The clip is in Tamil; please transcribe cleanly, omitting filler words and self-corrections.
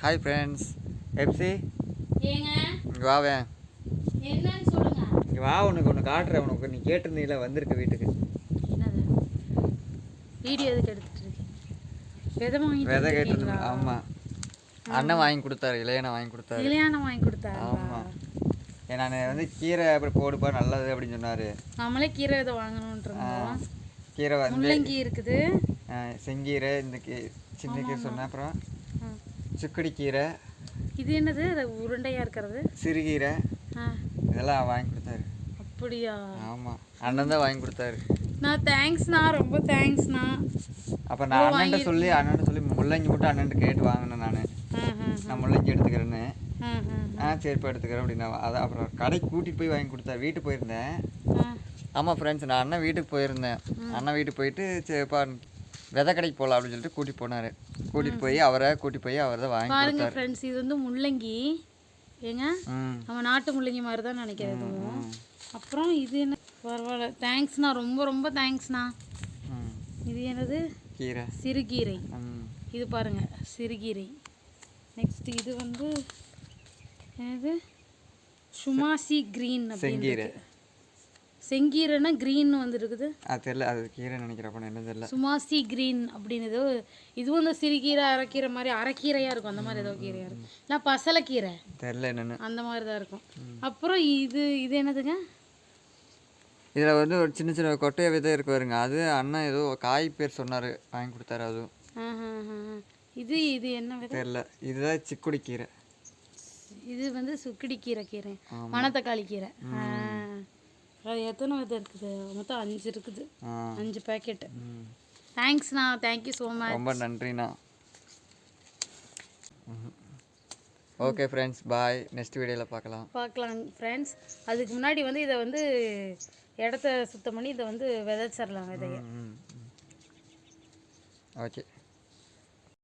Hi friends. எப்சி ஏங்க இங்கே வாவே. என்னன்னு சொல்லுங்க. இங்கே வா, உனக்கு ஒன்று காட்டுறேன். உனக்கு நீ கேட்டிருந்தீங்களா, வந்திருக்க வீட்டுக்கு. என்னது வீடியோ எதுக்கு எடுத்துட்டு இருக்கீங்க? விதை கேட்டிருந்தேன். ஆமாம், அண்ணன் வாங்கி கொடுத்தாரு, இளையண்ணன் வாங்கி கொடுத்தாரு. இளையானம் வாங்கி கொடுத்தாரு. ஆமாம், நான் வந்து கீரை அப்படி போடுப்பா நல்லது அப்படின்னு சொன்னார். நம்மளே கீரை விதை வாங்கணுன்றோம். கீரை வந்து முள்ளங்கி இருக்குது, செங்கீரை, இந்த சின்ன கீரை சொன்னேன். அப்புறம் சுக்கடி கீரை, இது என்னது உருண்டையாக இருக்கிறது, சிறுகீரை, இதெல்லாம் வாங்கி கொடுத்தாரு. அப்படியா? ஆமாம், அண்ணன் தான் வாங்கி கொடுத்தாரு. நான் தேங்க்ஸ்ண்ணா, ரொம்ப தேங்க்ஸ்ண்ணா. அப்போ நான் அண்ணன்ட்ட சொல்லி முள்ளங்கி மட்டும் அண்ணன்ட்டு கேட்டு வாங்கினேன். நான் முள்ளங்கி எடுத்துக்கிறேன்னு. சரிப்பா எடுத்துக்கிறேன் அப்படின்னா. அதான் அப்புறம் கடைக்கு கூட்டிகிட்டு போய் வாங்கி கொடுத்தாரு. வீட்டுக்கு போயிருந்தேன். ஆமாம் ஃப்ரெண்ட்ஸ், நான் அண்ணன் வீட்டுக்கு போயிருந்தேன். அண்ணன் வீட்டுக்கு போயிட்டு சரிப்பா விதை கடைக்கு போகலாம் அப்படின்னு சொல்லிட்டு கூட்டிகிட்டு போனார். கூட்டிகிட்டு போய் அவரை தான் வாங்கி கொடுத்தாரு. ஃப்ரெண்ட்ஸ், இது வந்து முள்ளங்கி ஏங்க, நம்ம நாட்டு முள்ளங்கி மாதிரி தான் நினைக்கிறேன். அப்புறம் இது என்ன, பரவாயில்ல, தேங்க்ஸ்ண்ணா, ரொம்ப ரொம்ப தேங்க்ஸ்ண்ணா. இது என்னது? கீரை, சிறுகீரை. இது பாருங்க, சிறுகீரை. நெக்ஸ்ட் இது வந்து என்னது? சுமாசி கிரீன். செங்கீரை. செங்கீரைன்னா கிரீன் வந்து இருக்குது. அது தெரியல, அது கீரை நினைக்கிறப்ப என்ன தெரியல. சுமாசி கிரீன் அப்படின்னு ஏதோ, இதுவும் இந்த சிறுகீரை அரைக்கீரை மாதிரி, அரைக்கீரையாக இருக்கும். அந்த மாதிரி ஏதோ கீரையாக இருக்கும். இல்லை பசலைக்கீரை தெரியல என்னென்னு, அந்த மாதிரி தான் இருக்கும். அப்புறம் இது என்னதுங்க? இதில் வந்து ஒரு சின்ன சின்ன கொட்டையை விதை இருக்கு பாருங்க. அது அண்ணன் ஏதோ காய் பேர் சொன்னார், வாங்கி கொடுத்தாரு. அதுவும் இது என்ன விதை தெரியல. இதுதான் சிக்குடி கீரை. இது வந்து சுக்கிடி கீரை, மணத்தக்காளி கீரை. அது எத்தனை விதை இருக்குது? மொத்தம் 5 இருக்குது. 5 பேக்கெட்டு. தேங்க்ஸ்ண்ணா, தேங்க்யூ ஸோ மச். ரொம்ப நன்றிண்ணா. ஓகே ஃப்ரெண்ட்ஸ், பாய். நெக்ஸ்ட் வீடியோவில் பார்க்கலாம் ஃப்ரெண்ட்ஸ். அதுக்கு முன்னாடி வந்து இதை வந்து இடத்த சுத்தம் பண்ணி இதை வந்து விதைச்சிடலாம், விதையை. ஓகே.